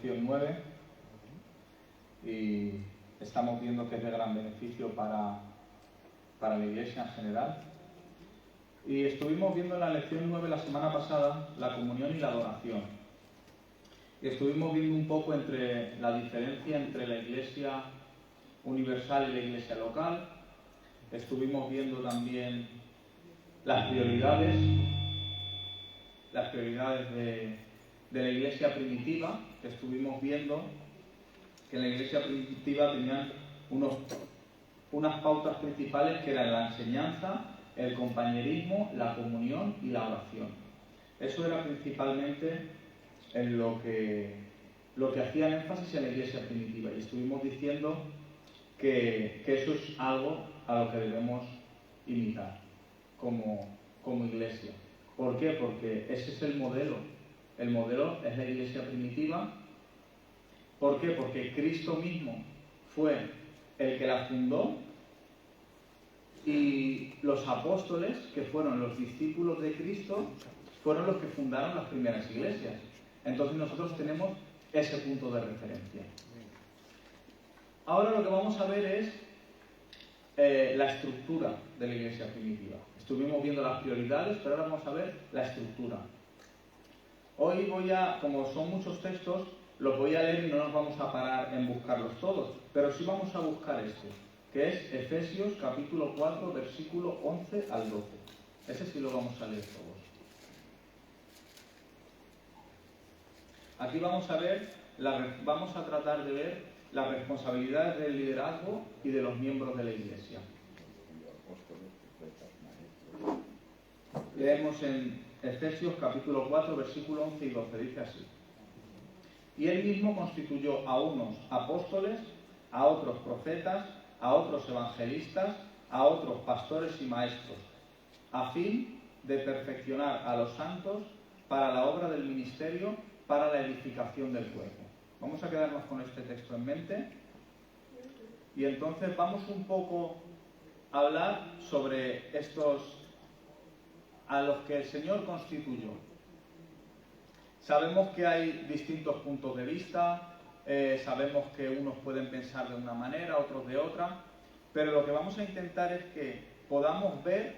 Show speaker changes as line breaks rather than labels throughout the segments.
lección 9 y estamos viendo que es de gran beneficio para la Iglesia en general. Y estuvimos viendo en la lección 9 la semana pasada la comunión y la adoración. Y estuvimos viendo un poco entre la diferencia entre la Iglesia universal y la Iglesia local. Estuvimos viendo también las prioridades de la Iglesia primitiva, que estuvimos viendo que en la Iglesia primitiva tenían unas pautas principales que eran la enseñanza, el compañerismo, la comunión y la oración. Eso era principalmente en lo que hacían énfasis en la Iglesia primitiva, y estuvimos diciendo que eso es algo a lo que debemos imitar como Iglesia. ¿Por qué? Porque ese es el modelo. El modelo es la Iglesia primitiva. ¿Por qué? Porque Cristo mismo fue el que la fundó, y los apóstoles, que fueron los discípulos de Cristo, fueron los que fundaron las primeras iglesias. Entonces nosotros tenemos ese punto de referencia. Ahora lo que vamos a ver es la estructura de la Iglesia primitiva. Estuvimos viendo las prioridades, pero ahora vamos a ver la estructura. Hoy como son muchos textos, los voy a leer y no nos vamos a parar en buscarlos todos, pero sí vamos a buscar este, que es Efesios capítulo 4, versículo 11 al 12. Ese sí lo vamos a leer todos. Aquí vamos a tratar de ver las responsabilidades del liderazgo y de los miembros de la Iglesia. Leemos en Efesios capítulo 4, versículo 11 y 12, dice así: Y él mismo constituyó a unos apóstoles, a otros profetas, a otros evangelistas, a otros pastores y maestros, a fin de perfeccionar a los santos para la obra del ministerio, para la edificación del cuerpo. Vamos a quedarnos con este texto en mente, y entonces vamos un poco a hablar sobre estos a los que el Señor constituyó. Sabemos que hay distintos puntos de vista, sabemos que unos pueden pensar de una manera, otros de otra, pero lo que vamos a intentar es que podamos ver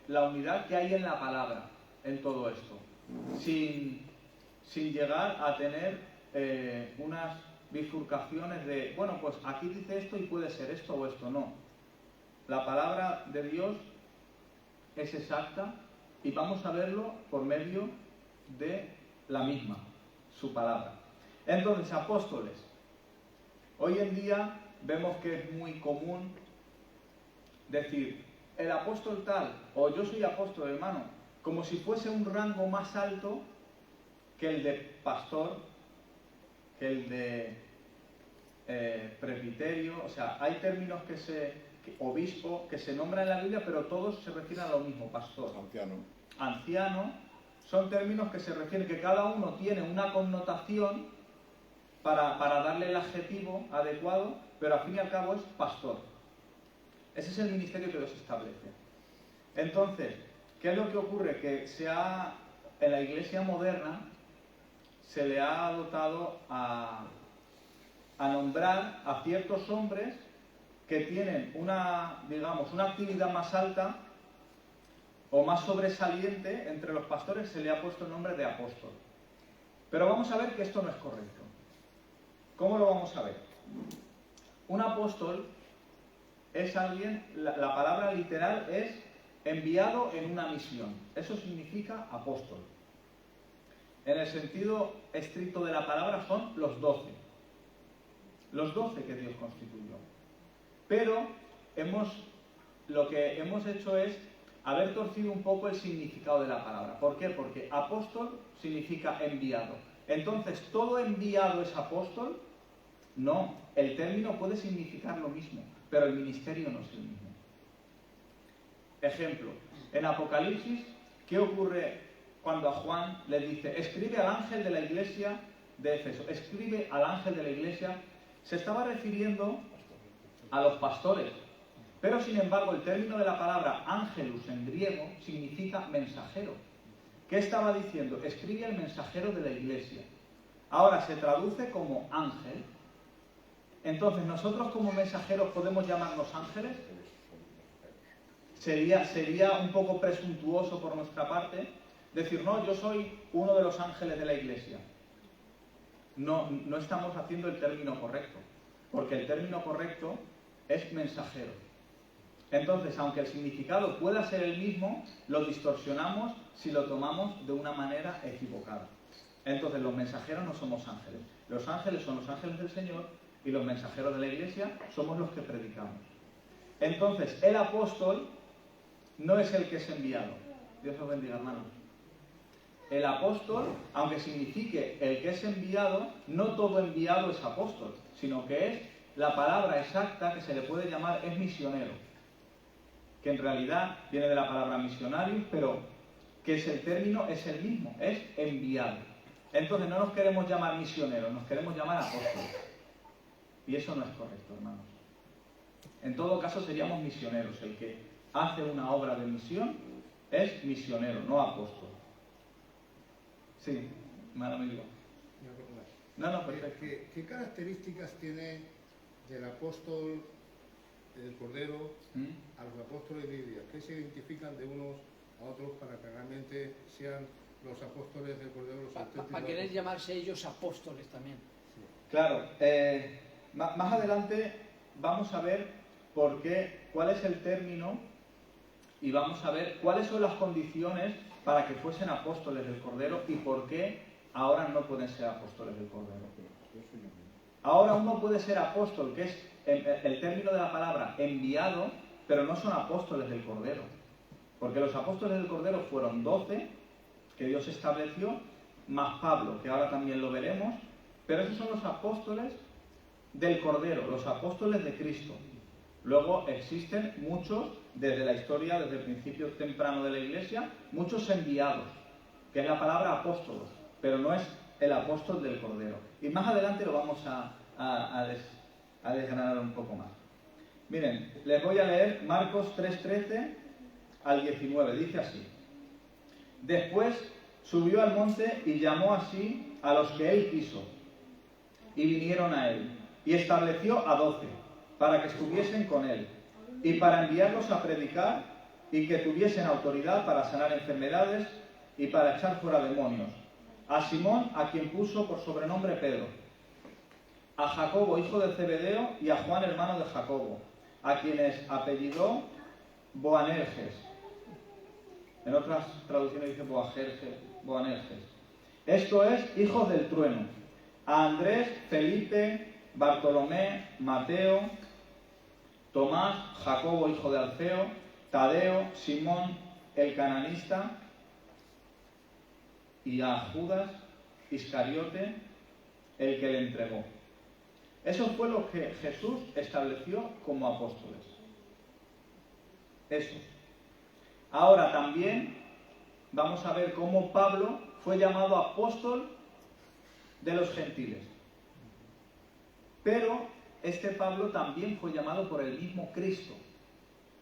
la unidad que hay en la palabra, en todo esto, sin llegar a tener unas bifurcaciones de, bueno, pues aquí dice esto y puede ser esto o esto. No. La palabra de Dios es exacta y vamos a verlo por medio de la misma, su palabra. Entonces, apóstoles. Hoy en día vemos que es muy común decir, el apóstol tal, o yo soy apóstol, hermano, como si fuese un rango más alto que el de pastor, que el de presbiterio. O sea, hay términos obispo, que se nombran en la Biblia, pero todos se refieren a lo mismo: pastor, anciano. Son términos que se refieren, que cada uno tiene una connotación para darle el adjetivo adecuado, pero al fin y al cabo es pastor. Ese es el ministerio que Dios establece. Entonces, ¿qué es lo que ocurre? Que en la Iglesia moderna se le ha adoptado a nombrar a ciertos hombres que tienen una actividad más alta o más sobresaliente. Entre los pastores se le ha puesto el nombre de apóstol. Pero vamos a ver que esto no es correcto. ¿Cómo lo vamos a ver? Un apóstol es alguien, la palabra literal es enviado en una misión. Eso significa apóstol. En el sentido estricto de la palabra son los 12. Los 12 que Dios constituyó. Pero lo que hemos hecho es haber torcido un poco el significado de la palabra. ¿Por qué? Porque apóstol significa enviado. Entonces, ¿todo enviado es apóstol? No, el término puede significar lo mismo, pero el ministerio no es el mismo. Ejemplo, en Apocalipsis, ¿qué ocurre cuando a Juan le dice, escribe al ángel de la iglesia de Éfeso? Escribe al ángel de la iglesia. Se estaba refiriendo a los pastores, pero sin embargo el término de la palabra ángelus en griego significa mensajero. ¿Qué estaba diciendo? Escribe al mensajero de la iglesia. Ahora se traduce como ángel. Entonces, ¿nosotros como mensajeros podemos llamarnos ángeles? Sería un poco presuntuoso por nuestra parte decir, no, yo soy uno de los ángeles de la Iglesia. No estamos haciendo el término correcto, porque el término correcto es mensajero. Entonces, aunque el significado pueda ser el mismo, lo distorsionamos si lo tomamos de una manera equivocada. Entonces, los mensajeros no somos ángeles. Los ángeles son los ángeles del Señor y los mensajeros de la Iglesia somos los que predicamos. Entonces, el apóstol no es el que es enviado. Dios os bendiga, hermanos. El apóstol, aunque signifique el que es enviado, no todo enviado es apóstol, sino que es la palabra exacta que se le puede llamar es misionero, que en realidad viene de la palabra misionarios, pero que es el término, es el mismo, es enviado. Entonces no nos queremos llamar misioneros, nos queremos llamar apóstoles. Y eso no es correcto, hermanos. En todo caso seríamos misioneros. El que hace una obra de misión es misionero, no apóstol. Sí, hermano amigo. No, perfecto.
¿Qué características tiene del apóstol del Cordero a los apóstoles de hoy día? ¿Qué se identifican de unos a otros para que realmente sean los apóstoles del Cordero los auténticos?
Para querer llamarse ellos apóstoles también.
Sí.
Claro, más adelante vamos a ver cuál es el término y vamos a ver cuáles son las condiciones para que fuesen apóstoles del Cordero y por qué ahora no pueden ser apóstoles del Cordero. Ahora uno puede ser apóstol, que es el término de la palabra enviado, pero no son apóstoles del Cordero. Porque los apóstoles del Cordero fueron 12, que Dios estableció, más Pablo, que ahora también lo veremos, pero esos son los apóstoles del Cordero, los apóstoles de Cristo. Luego existen muchos, desde la historia, desde el principio temprano de la Iglesia, muchos enviados, que es la palabra apóstolos, pero no es el apóstol del Cordero. Y más adelante lo vamos a desgranar un poco más. Miren, les voy a leer Marcos 3:13 al 19, dice así. Después subió al monte y llamó así a los que él quiso, y vinieron a él, y estableció a 12, para que estuviesen con él, y para enviarlos a predicar, y que tuviesen autoridad para sanar enfermedades, y para echar fuera demonios. A Simón, a quien puso por sobrenombre Pedro, a Jacobo, hijo de Zebedeo, y a Juan, hermano de Jacobo, a quienes apellidó Boanerges. En otras traducciones dice Boanerges. Esto es, hijos del trueno. A Andrés, Felipe, Bartolomé, Mateo, Tomás, Jacobo, hijo de Alfeo, Tadeo, Simón, el cananista, y a Judas Iscariote, el que le entregó. Eso fue lo que Jesús estableció como apóstoles. Eso. Ahora también vamos a ver cómo Pablo fue llamado apóstol de los gentiles. Pero este Pablo también fue llamado por el mismo Cristo.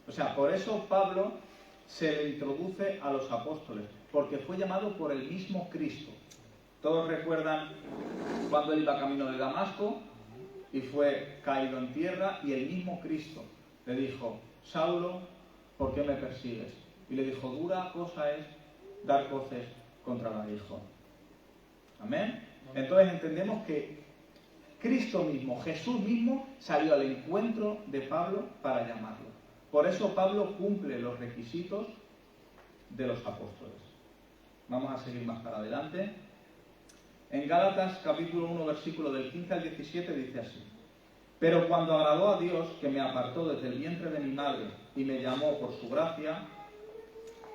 O sea, por eso Pablo se le introduce a los apóstoles, porque fue llamado por el mismo Cristo. Todos recuerdan cuando él iba camino de Damasco y fue caído en tierra y el mismo Cristo le dijo, Saulo, ¿por qué me persigues? Y le dijo, dura cosa es dar coces contra el aguijón. Amén. Entonces entendemos que Cristo mismo, Jesús mismo, salió al encuentro de Pablo para llamarlo. Por eso Pablo cumple los requisitos de los apóstoles. Vamos a seguir más para adelante. En Gálatas capítulo 1, versículo del 15 al 17 dice así. Pero cuando agradó a Dios, que me apartó desde el vientre de mi madre y me llamó por su gracia,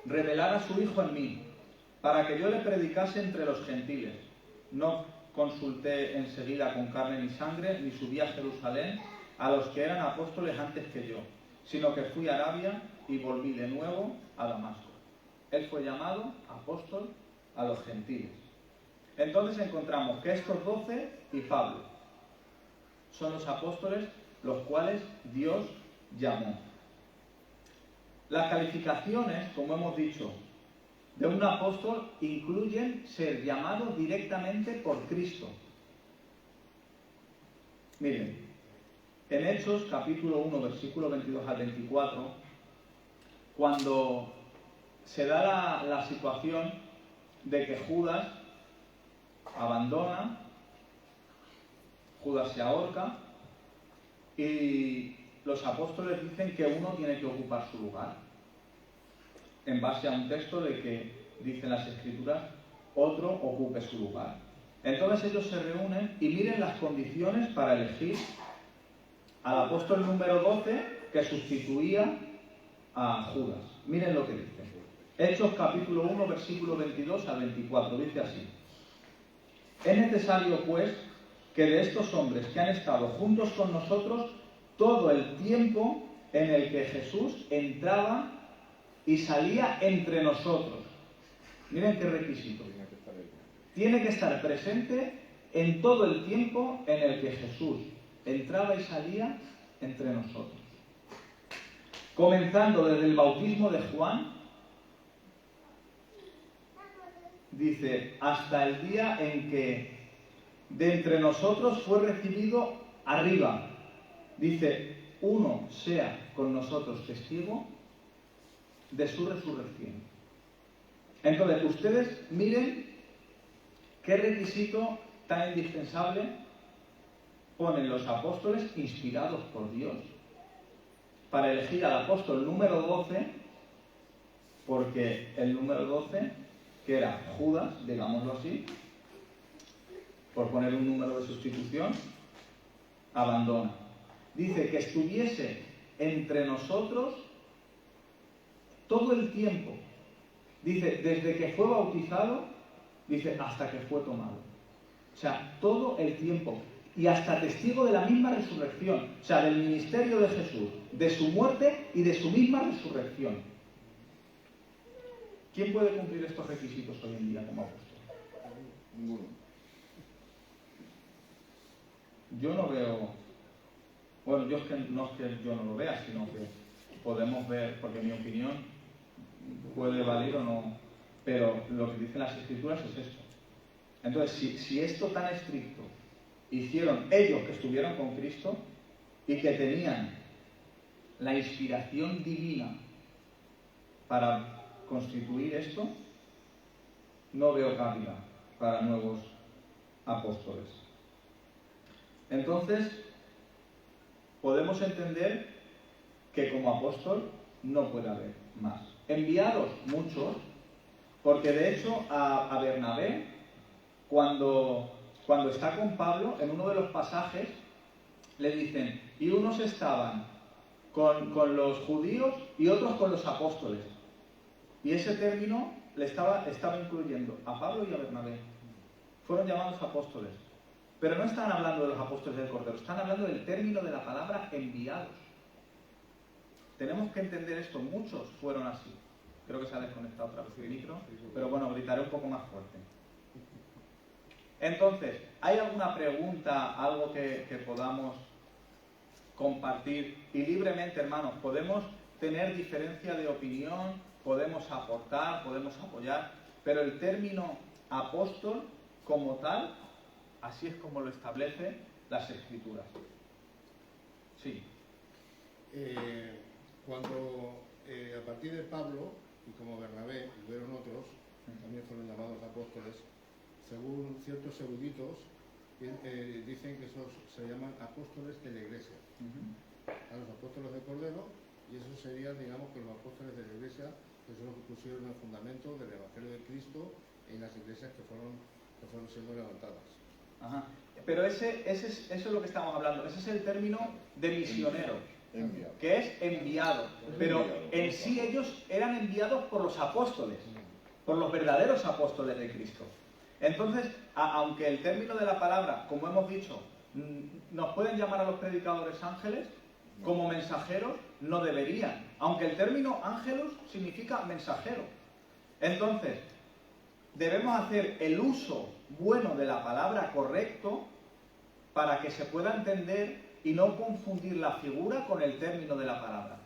revelar a su Hijo en mí, para que yo le predicase entre los gentiles. No consulté enseguida con carne ni sangre, ni subí a Jerusalén a los que eran apóstoles antes que yo, sino que fui a Arabia y volví de nuevo a Damasco. Él fue llamado apóstol a los gentiles. Entonces encontramos que estos 12 y Pablo son los apóstoles los cuales Dios llamó. Las calificaciones, como hemos dicho, de un apóstol incluyen ser llamado directamente por Cristo. Miren, en Hechos, capítulo 1, versículo 22 al 24, cuando se da la situación de que Judas abandona, Judas se ahorca, y los apóstoles dicen que uno tiene que ocupar su lugar, en base a un texto de que dicen las Escrituras, otro ocupe su lugar. Entonces ellos se reúnen y miren las condiciones para elegir al apóstol número 12 que sustituía a Judas. Miren lo que dice. Hechos capítulo 1, versículo 22 al 24, dice así: es necesario, pues, que de estos hombres que han estado juntos con nosotros todo el tiempo en el que Jesús entraba y salía entre nosotros. Miren qué requisito. Tiene que estar presente en todo el tiempo en el que Jesús entraba y salía entre nosotros. Comenzando desde el bautismo de Juan, dice, hasta el día en que de entre nosotros fue recibido arriba. Dice, uno sea con nosotros testigo de su resurrección. Entonces, ustedes miren qué requisito tan indispensable ponen los apóstoles inspirados por Dios para elegir al apóstol número 12, porque el número 12, que era Judas, digámoslo así, por poner un número de sustitución, abandona. Dice que estuviese entre nosotros todo el tiempo. Dice, desde que fue bautizado, dice, hasta que fue tomado. O sea, todo el tiempo. Y hasta testigo de la misma resurrección. O sea, del ministerio de Jesús, de su muerte y de su misma resurrección. ¿Quién puede cumplir estos requisitos hoy en día como apóstol?
Ninguno.
Yo no veo... Bueno, yo es que no es que yo no lo vea, sino que podemos ver, porque mi opinión puede valer o no, pero lo que dicen las Escrituras es esto. Entonces, si esto tan estricto hicieron ellos que estuvieron con Cristo y que tenían la inspiración divina para constituir esto, no veo cabida para nuevos apóstoles. Entonces, podemos entender que como apóstol no puede haber más. Enviados muchos, porque de hecho a Bernabé, cuando está con Pablo, en uno de los pasajes, le dicen, y unos estaban con los judíos y otros con los apóstoles. Y ese término le estaba incluyendo a Pablo y a Bernabé. Fueron llamados apóstoles. Pero no están hablando de los apóstoles del Cordero, están hablando del término de la palabra enviados. Tenemos que entender esto, muchos fueron así. Creo que se ha desconectado otra vez el micro, pero bueno, gritaré un poco más fuerte. Entonces, ¿hay alguna pregunta, algo que podamos compartir? Y libremente, hermanos, podemos tener diferencia de opinión, podemos aportar, podemos apoyar, pero el término apóstol como tal, así es como lo establecen las Escrituras. Sí.
Cuando a partir de Pablo, y como Bernabé, y hubieron otros, también fueron llamados apóstoles, según ciertos eruditos, dicen que esos se llaman apóstoles de la Iglesia. A los apóstoles del Cordero, y esos serían, digamos, que los apóstoles de la Iglesia, que son los que pusieron el fundamento del Evangelio de Cristo en las iglesias que fueron siendo levantadas.
Ajá. Pero eso es lo que estamos hablando. Ese es el término de misionero, que es enviado. Pero en sí ellos eran enviados por los apóstoles, por los verdaderos apóstoles de Cristo. Entonces, aunque el término de la palabra, como hemos dicho, nos pueden llamar a los predicadores ángeles, como mensajeros no deberían. Aunque el término ángelos significa mensajero. Entonces, debemos hacer el uso bueno de la palabra correcto para que se pueda entender y no confundir la figura con el término de la palabra.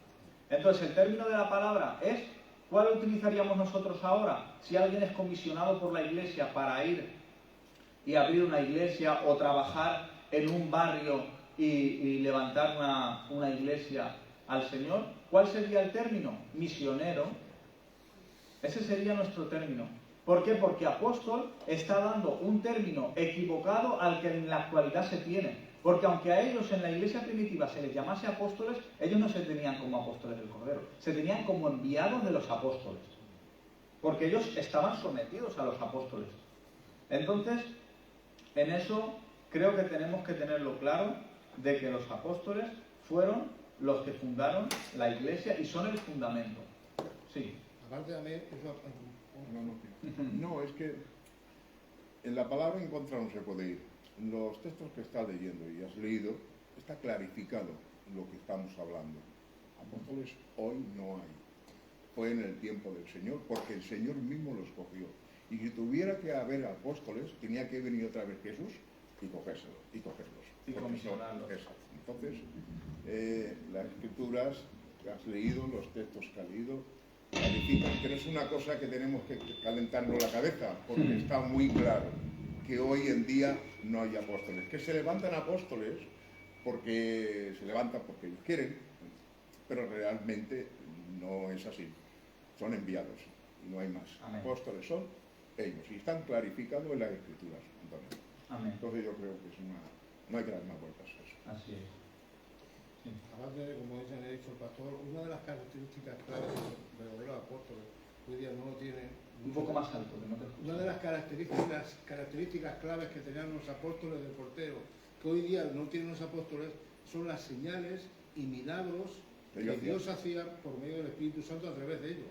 Entonces, el término de la palabra es, ¿cuál utilizaríamos nosotros ahora? Si alguien es comisionado por la Iglesia para ir y abrir una iglesia o trabajar en un barrio y levantar una iglesia al Señor, ¿cuál sería el término? Misionero. Ese sería nuestro término. ¿Por qué? Porque apóstol está dando un término equivocado al que en la actualidad se tiene. Porque aunque a ellos en la iglesia primitiva se les llamase apóstoles, ellos no se tenían como apóstoles del Cordero, se tenían como enviados de los apóstoles. Porque ellos estaban sometidos a los apóstoles. Entonces, en eso creo que tenemos que tenerlo claro, de que los apóstoles fueron los que fundaron la iglesia y son el fundamento. Sí.
Aparte también, eso...
No, es que en la palabra en contra no se puede ir. Los textos que estás leyendo y has leído, está clarificado lo que estamos hablando. Apóstoles hoy no hay. Fue en el tiempo del Señor, porque el Señor mismo los cogió. Y si tuviera que haber apóstoles, tenía que venir otra vez Jesús y cogerlos.
Y comisionarlos.
Entonces, las escrituras que has leído, los textos que has leído, clarifican que no es una cosa que tenemos que calentarnos la cabeza, porque está muy claro que hoy en día no hay apóstoles. Que se levantan apóstoles porque se levantan porque ellos quieren, pero realmente no es así. Son enviados y no hay más.
Amén.
Apóstoles son ellos y están clarificados en las escrituras, Antonio.
Amén.
Entonces yo creo que no hay que dar más vueltas a eso.
Así es. Sí.
Aparte de, como ha dicho el pastor, una de las características claves de los apóstoles, hoy día no lo tienen.
Un poco más alto, que no te escucho.
Una de las características claves que tenían los apóstoles del portero, que hoy día no tienen los apóstoles, son las señales y milagros que Dios hacía por medio del Espíritu Santo a través de ellos.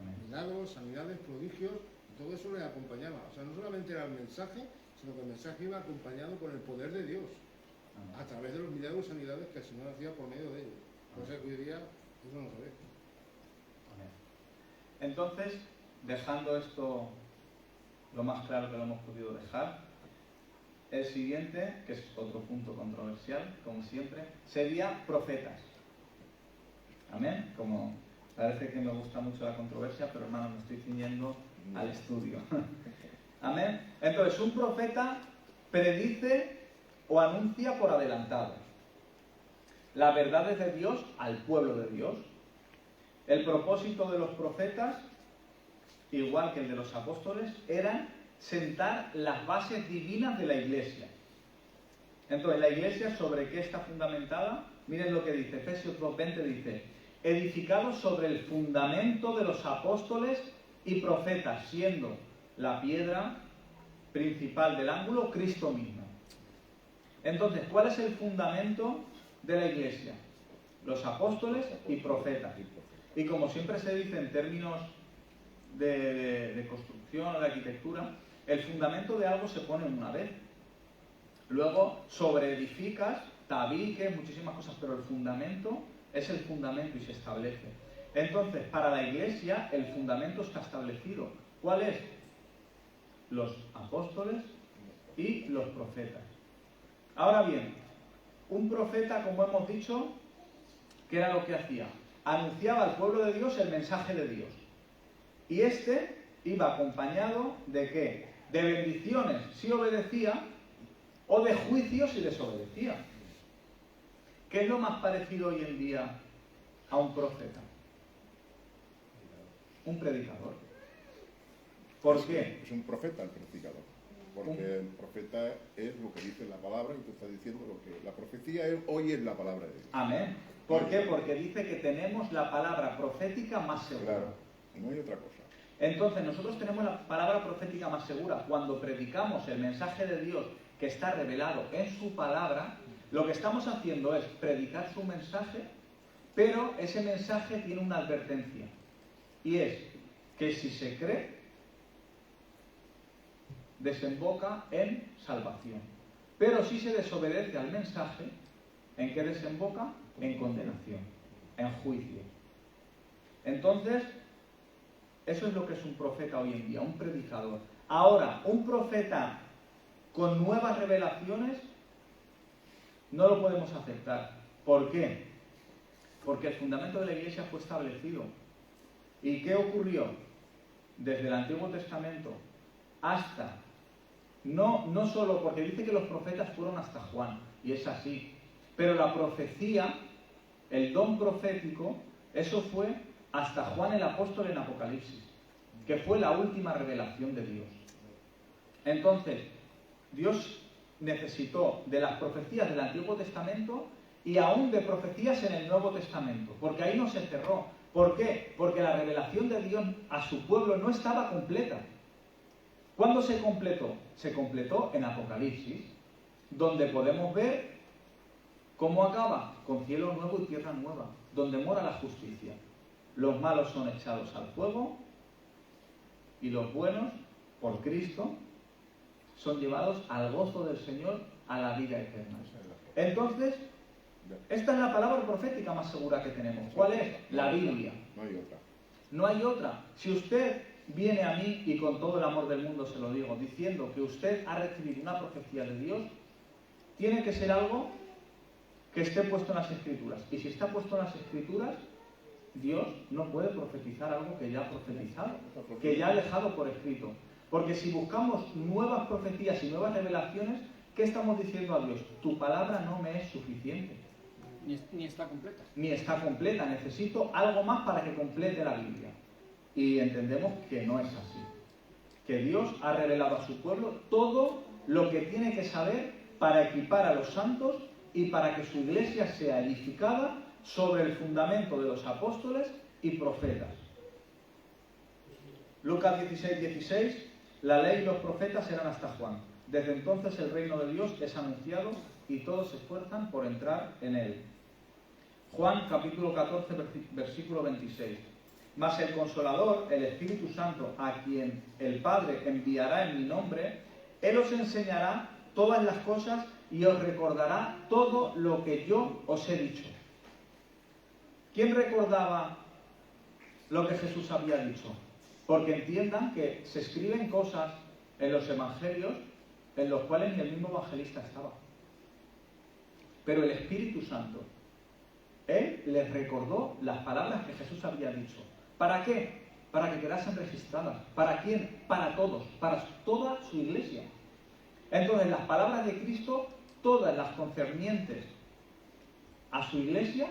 Amén.
Milagros, sanidades, prodigios, todo eso les acompañaba. O sea, no solamente era el mensaje, sino que el mensaje iba acompañado con el poder de Dios, a través de los milagros y sanidades que el Señor hacía por medio de ellos. Por eso hoy día eso no se ve.
Amén. Entonces, dejando esto lo más claro que lo hemos podido dejar, el siguiente, que es otro punto controversial, como siempre, sería profetas. Amén. Como parece que me gusta mucho la controversia, pero hermano, me estoy ciñendo al estudio. Amén. Entonces, un profeta predice o anuncia por adelantado las verdades de Dios al pueblo de Dios. El propósito de los profetas, igual que el de los apóstoles, era sentar las bases divinas de la iglesia. Entonces, ¿la iglesia sobre qué está fundamentada? Miren lo que dice, Efesios 2:20 dice: edificados sobre el fundamento de los apóstoles y profetas, siendo la piedra principal del ángulo Cristo mismo. Entonces, ¿cuál es el fundamento de la iglesia? Los apóstoles y profetas. Y como siempre se dice en términos de construcción o de arquitectura, el fundamento de algo se pone una vez. Luego sobreedificas, tabiques, muchísimas cosas, pero el fundamento es el fundamento y se establece. Entonces, para la iglesia el fundamento está establecido. ¿Cuál es? Los apóstoles y los profetas. Ahora bien, un profeta, como hemos dicho, ¿qué era lo que hacía? Anunciaba al pueblo de Dios el mensaje de Dios. Y este iba acompañado ¿de qué? De bendiciones si obedecía, o de juicios si desobedecía. ¿Qué es lo más parecido hoy en día a un profeta? Un predicador. ¿Por qué?
Es un profeta el predicador. Porque el profeta es lo que dice la palabra y tú estás diciendo lo que... La profecía hoy es la palabra de Dios.
Amén. ¿Por qué? Porque dice que tenemos la palabra profética más segura.
Claro, no hay otra cosa.
Entonces nosotros tenemos la palabra profética más segura. Cuando predicamos el mensaje de Dios que está revelado en su palabra, lo que estamos haciendo es predicar su mensaje, pero ese mensaje tiene una advertencia. Y es que si se cree, desemboca en salvación. Pero si se desobedece al mensaje, ¿en qué desemboca? En condenación, en juicio. Entonces, eso es lo que es un profeta hoy en día, un predicador. Ahora, un profeta con nuevas revelaciones no lo podemos aceptar. ¿Por qué? Porque el fundamento de la iglesia fue establecido. ¿Y qué ocurrió? Desde el Antiguo Testamento hasta No solo porque dice que los profetas fueron hasta Juan, y es así, pero la profecía, el don profético, eso fue hasta Juan el apóstol en Apocalipsis, que fue la última revelación de Dios. Entonces, Dios necesitó de las profecías del Antiguo Testamento y aún de profecías en el Nuevo Testamento, porque ahí no se cerró. ¿Por qué? Porque la revelación de Dios a su pueblo no estaba completa. ¿Cuándo se completó? Se completó en Apocalipsis, donde podemos ver cómo acaba, con cielo nuevo y tierra nueva, donde mora la justicia. Los malos son echados al fuego y los buenos, por Cristo, son llevados al gozo del Señor, a la vida eterna. Entonces, esta es la palabra profética más segura que tenemos. ¿Cuál es? La Biblia.
No hay otra.
No hay otra. Si usted viene a mí, y con todo el amor del mundo se lo digo, diciendo que usted ha recibido una profecía de Dios, tiene que ser algo que esté puesto en las Escrituras. Y si está puesto en las Escrituras, Dios no puede profetizar algo que ya ha profetizado, que ya ha dejado por escrito. Porque si buscamos nuevas profecías y nuevas revelaciones, ¿qué estamos diciendo a Dios? Tu palabra no me es suficiente.
Ni está completa.
Ni está completa. Necesito algo más para que complete la Biblia. Y entendemos que no es así. Que Dios ha revelado a su pueblo todo lo que tiene que saber para equipar a los santos y para que su iglesia sea edificada sobre el fundamento de los apóstoles y profetas. Lucas 16:16, la ley y los profetas eran hasta Juan. Desde entonces el reino de Dios es anunciado y todos se esfuerzan por entrar en él. Juan capítulo 14, versículo 26. Mas el Consolador, el Espíritu Santo, a quien el Padre enviará en mi nombre, Él os enseñará todas las cosas y os recordará todo lo que yo os he dicho. ¿Quién recordaba lo que Jesús había dicho? Porque entiendan que se escriben cosas en los evangelios en los cuales ni el mismo evangelista estaba. Pero el Espíritu Santo, Él les recordó las palabras que Jesús había dicho. ¿Para qué? Para que quedasen registradas. ¿Para quién? Para todos, para toda su iglesia. Entonces las palabras de Cristo, todas las concernientes a su iglesia,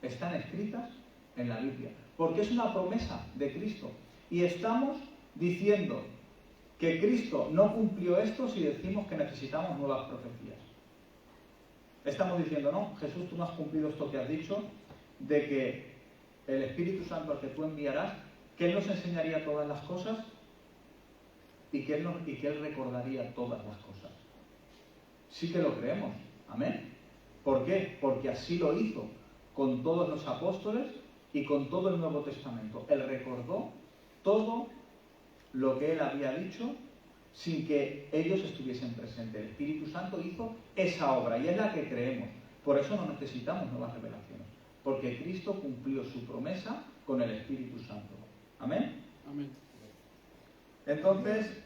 están escritas en la Biblia. Porque es una promesa de Cristo. Y estamos diciendo que Cristo no cumplió esto si decimos que necesitamos nuevas profecías. Estamos diciendo, no, Jesús, tú no has cumplido esto que has dicho, de que el Espíritu Santo al que tú enviarás, que Él nos enseñaría todas las cosas y que Él recordaría todas las cosas. Sí que lo creemos. Amén. ¿Por qué? Porque así lo hizo con todos los apóstoles y con todo el Nuevo Testamento. Él recordó todo lo que Él había dicho sin que ellos estuviesen presentes. El Espíritu Santo hizo esa obra y es la que creemos. Por eso no necesitamos nuevas revelaciones. Porque Cristo cumplió su promesa con el Espíritu Santo. ¿Amén?
Amén.
Entonces,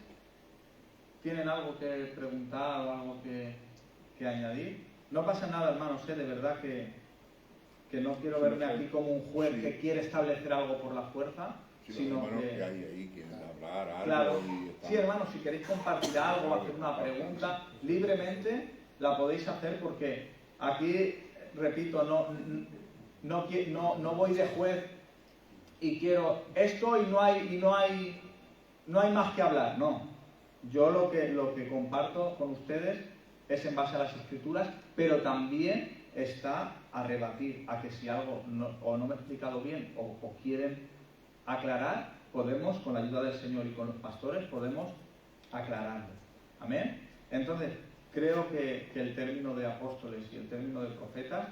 ¿tienen algo que preguntar o algo que añadir? No pasa nada, hermanos, de verdad que no quiero verme aquí como un juez que quiere establecer algo por la fuerza, sino
que hay ahí quieren hablar algo.
Claro.
Y
sí, hermanos, si queréis compartir algo o hacer una pregunta, libremente la podéis hacer porque aquí, repito, no voy de juez y quiero esto y no hay más que hablar. No, yo lo que comparto con ustedes es en base a las Escrituras, pero también está a rebatir a que si algo no me he explicado bien o quieren aclarar, podemos, con la ayuda del Señor y con los pastores, podemos aclararlo. Amén. Entonces, creo que el término de apóstoles y el término de profetas,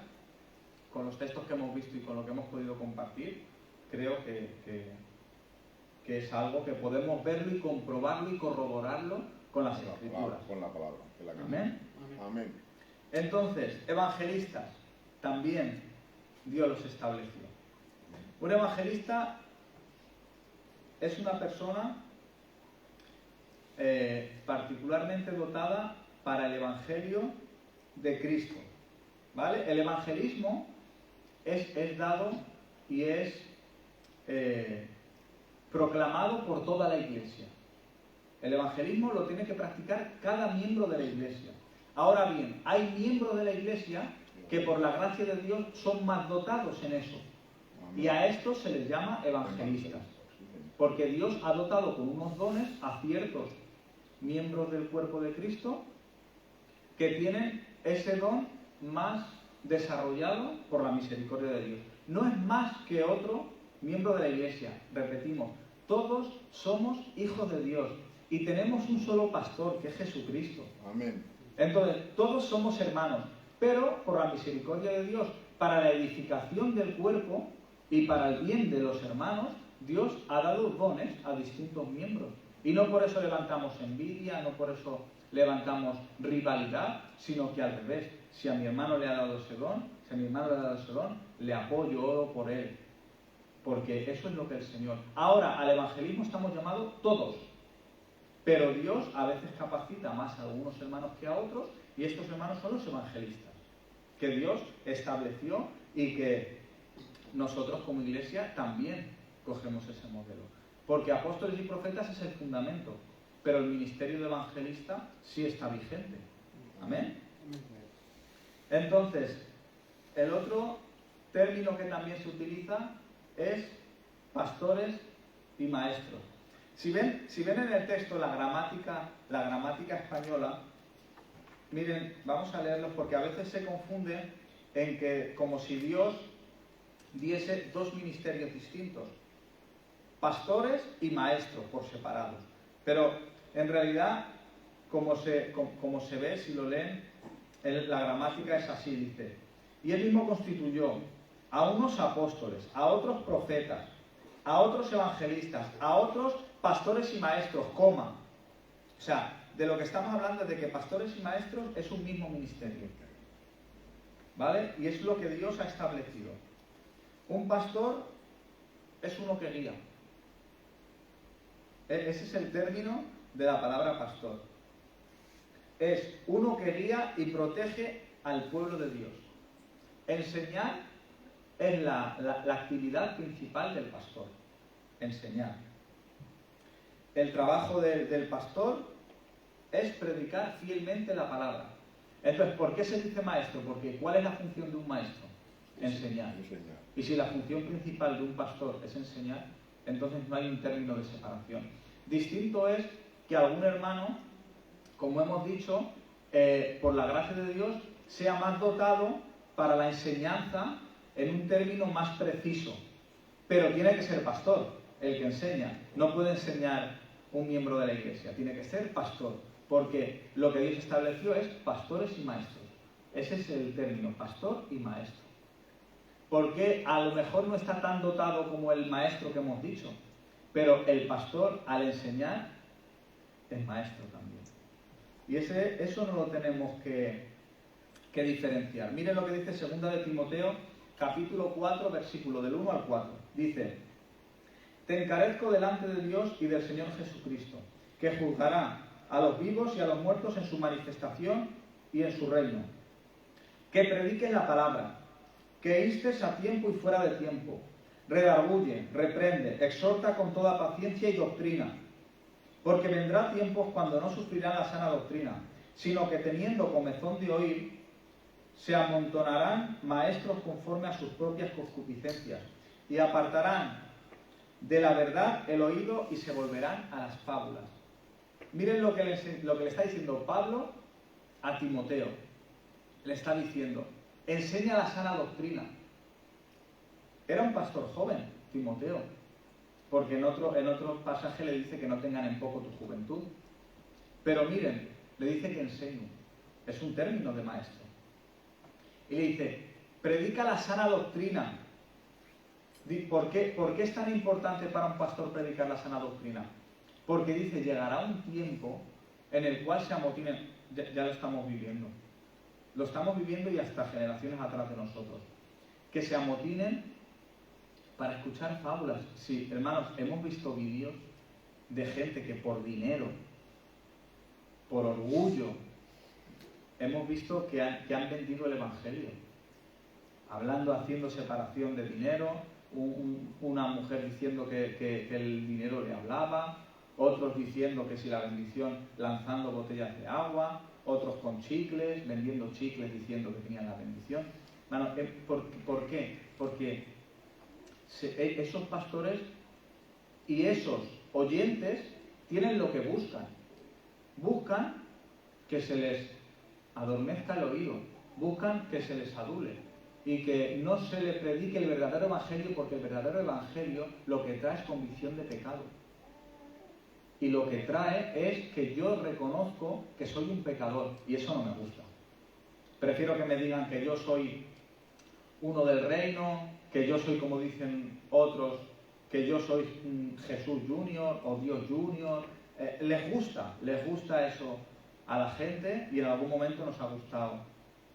con los textos que hemos visto y con lo que hemos podido compartir, creo que es algo que podemos verlo y comprobarlo y corroborarlo con las Escrituras.
Con la palabra.
Amén.
Amén.
Entonces, evangelistas, también Dios los estableció. Un evangelista es una persona particularmente dotada para el Evangelio de Cristo. ¿Vale? El evangelismo es dado y es proclamado por toda la Iglesia. El evangelismo lo tiene que practicar cada miembro de la Iglesia. Ahora bien, hay miembros de la Iglesia que por la gracia de Dios son más dotados en eso. Y a estos se les llama evangelistas. Porque Dios ha dotado con unos dones a ciertos miembros del cuerpo de Cristo que tienen ese don más desarrollado por la misericordia de Dios. No es más que otro miembro de la Iglesia. Repetimos, todos somos hijos de Dios y tenemos un solo pastor, que es Jesucristo.
Amén.
Entonces, todos somos hermanos, pero por la misericordia de Dios, para la edificación del cuerpo y para el bien de los hermanos, Dios ha dado dones a distintos miembros. Y no por eso levantamos envidia, no por eso levantamos rivalidad, sino que al revés. Si a mi hermano le ha dado ese don, le apoyo, oro por él. Porque eso es lo que el Señor... Ahora, al evangelismo estamos llamados todos. Pero Dios a veces capacita más a algunos hermanos que a otros, y estos hermanos son los evangelistas, que Dios estableció y que nosotros como Iglesia también cogemos ese modelo. Porque apóstoles y profetas es el fundamento, pero el ministerio de evangelista sí está vigente. Amén. Entonces, el otro término que también se utiliza es pastores y maestros. Si ven en el texto la gramática española, miren, vamos a leerlos porque a veces se confunde en que como si Dios diese dos ministerios distintos, pastores y maestros por separados. Pero en realidad, como se ve, si lo leen, la gramática es así, dice: y él mismo constituyó a unos apóstoles, a otros profetas, a otros evangelistas, a otros pastores y maestros, coma. O sea, de lo que estamos hablando es de que pastores y maestros es un mismo ministerio. ¿Vale? Y es lo que Dios ha establecido. Un pastor es uno que guía. Ese es el término de la palabra pastor. Es uno que guía y protege al pueblo de Dios. Enseñar es la actividad principal del pastor. Enseñar. El trabajo del pastor es predicar fielmente la palabra. Entonces, ¿por qué se dice maestro? Porque ¿cuál es la función de un maestro? Enseñar. Y si la función principal de un pastor es enseñar, entonces no hay un término de separación. Distinto es que algún hermano, como hemos dicho, por la gracia de Dios, sea más dotado para la enseñanza en un término más preciso. Pero tiene que ser pastor el que enseña. No puede enseñar un miembro de la Iglesia, tiene que ser pastor. Porque lo que Dios estableció es pastores y maestros. Ese es el término, pastor y maestro. Porque a lo mejor no está tan dotado como el maestro que hemos dicho, pero el pastor al enseñar es maestro también. Y eso no lo tenemos que diferenciar. Miren lo que dice 2 de Timoteo, capítulo 4, versículo del 1 al 4. Dice: te encarezco delante de Dios y del Señor Jesucristo, que juzgará a los vivos y a los muertos en su manifestación y en su reino. Que prediques la palabra, que instes a tiempo y fuera de tiempo, redarguye, reprende, exhorta con toda paciencia y doctrina, porque vendrá tiempos cuando no sufrirán la sana doctrina, sino que teniendo comezón de oír, se amontonarán maestros conforme a sus propias concupiscencias, y apartarán de la verdad el oído y se volverán a las fábulas. Miren lo que le está diciendo Pablo a Timoteo. Le está diciendo: enseña la sana doctrina. Era un pastor joven, Timoteo, porque en otro pasaje le dice que no tengan en poco tu juventud. Pero miren, le dice que enseñe. Es un término de maestro. Y le dice: predica la sana doctrina. ¿Por qué es tan importante para un pastor predicar la sana doctrina? Porque dice, llegará un tiempo en el cual se amotinen. Ya lo estamos viviendo. Lo estamos viviendo y hasta generaciones atrás de nosotros. Que se amotinen para escuchar fábulas. Sí, hermanos, hemos visto vídeos de gente que por dinero, por orgullo, hemos visto que han vendido el Evangelio. Hablando, haciendo separación de dinero, una mujer diciendo que el dinero le hablaba, otros diciendo que si la bendición lanzando botellas de agua, otros con chicles, vendiendo chicles diciendo que tenían la bendición. Bueno, ¿por qué? Porque esos pastores y esos oyentes tienen lo que buscan. Buscan que se les adormezca el oído, buscan que se les adule y que no se le predique el verdadero evangelio, porque el verdadero evangelio lo que trae es convicción de pecado. Y lo que trae es que yo reconozco que soy un pecador, y eso no me gusta. Prefiero que me digan que yo soy uno del reino, que yo soy, como dicen otros, que yo soy Jesús Junior o Dios Junior. Les gusta eso a la gente, y en algún momento nos ha gustado